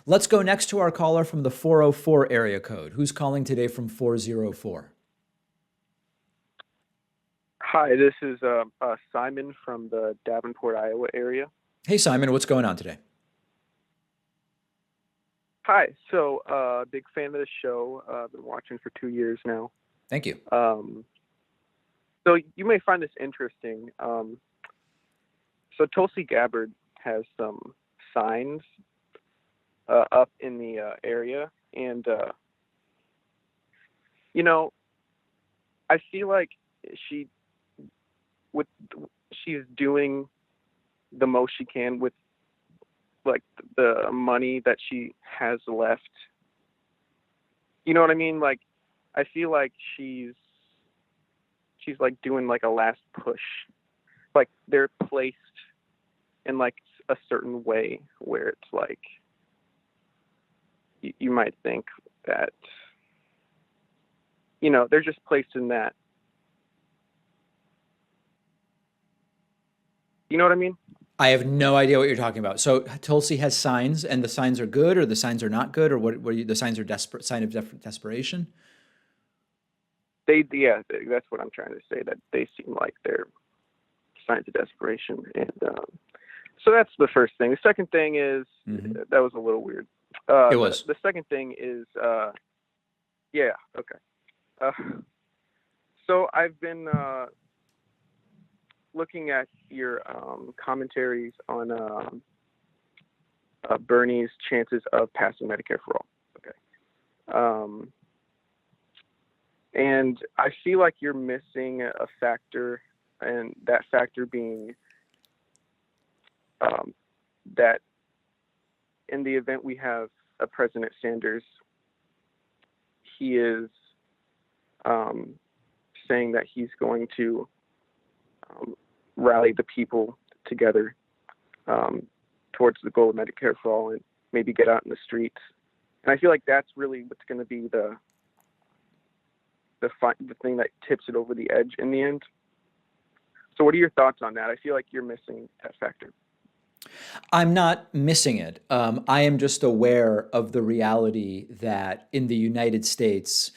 Let's go next to our caller from the 404 area code. Who's calling today from 404? Hi, this is Simon from the Davenport, Iowa area. Hey, Simon, what's going on today? Hi, so big fan of the show. Been watching for 2 years now. Thank you. Um, so you may find this interesting. So Tulsi Gabbard has some signs up in the area, and you know, I feel like she with she's doing the most she can with like the money that she has left. You know what I mean? Like I feel like she's like doing like a last push. Like they're placed in like a certain way where it's like you might think that they're just placed in that. You know what I mean? I have no idea what you're talking about. So Tulsi has signs, and the signs are good, or the signs are not good, or the signs are desperate, sign of desperation. Yeah, that's what I'm trying to say. That they seem like they're signs of desperation, and so that's the first thing. The second thing is Hmm. that was a little weird. It The was. the second thing is yeah, okay. Uh, so I've been looking at your commentaries on Bernie's chances of passing Medicare for all. Okay. Um, and I feel like you're missing a factor, and that factor being um, that in the event we have a President Sanders, he is um, saying that he's going to um, rally the people together um, towards the goal of Medicare for all and maybe get out in the streets. And I feel like that's really what's going to be the thing that tips it over the edge in the end. So what are your thoughts on that? I feel like you're missing that factor. I'm not missing it. I am just aware of the reality that in the United States,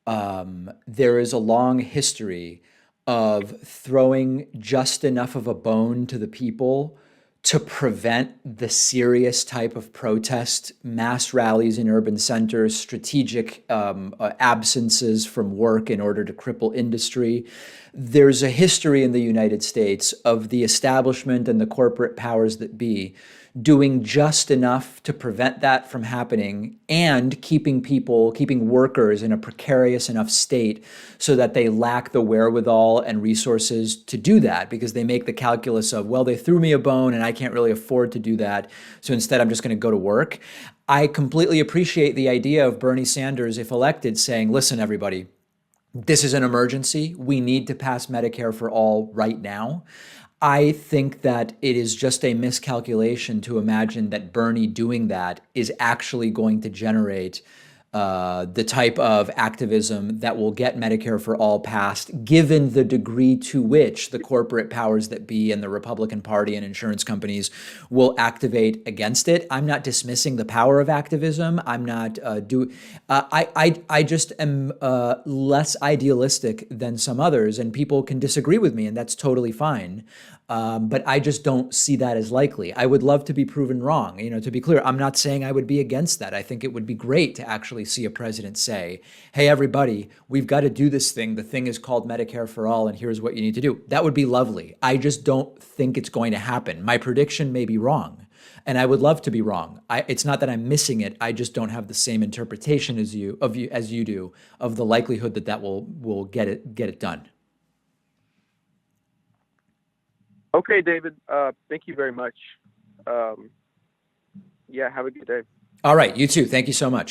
there is a long history of throwing just enough of a bone to the people to prevent the serious type of protest, mass rallies in urban centers, strategic absences from work in order to cripple industry. There's a history in the United States of the establishment and the corporate powers that be doing just enough to prevent that from happening and keeping workers in a precarious enough state so that they lack the wherewithal and resources to do that because they make the calculus of, well, they threw me a bone and I can't really afford to do that. So instead, I'm just going to go to work. I completely appreciate the idea of Bernie Sanders, if elected, saying, listen, everybody, this is an emergency. We need to pass Medicare for all right now. I think that it is just a miscalculation to imagine that Bernie doing that is actually going to generate the type of activism that will get Medicare for all passed, given the degree to which the corporate powers that be and the Republican Party and insurance companies will activate against it. I'm not dismissing the power of activism. I'm not do. I just am less idealistic than some others, and people can disagree with me, and that's totally fine. But I just don't see that as likely. I would love to be proven wrong. To be clear, I'm not saying I would be against that. I think it would be great to actually see a president say, hey, everybody, we've got to do this thing. The thing is called Medicare for all, and here's what you need to do. That would be lovely. I just don't think it's going to happen. My prediction may be wrong. And I would love to be wrong. It's not that I'm missing it. I just don't have the same interpretation as you do of the likelihood that that will get it done. Okay, David. Thank you very much. Um, yeah, have a good day. All right, you too. Thank you so much.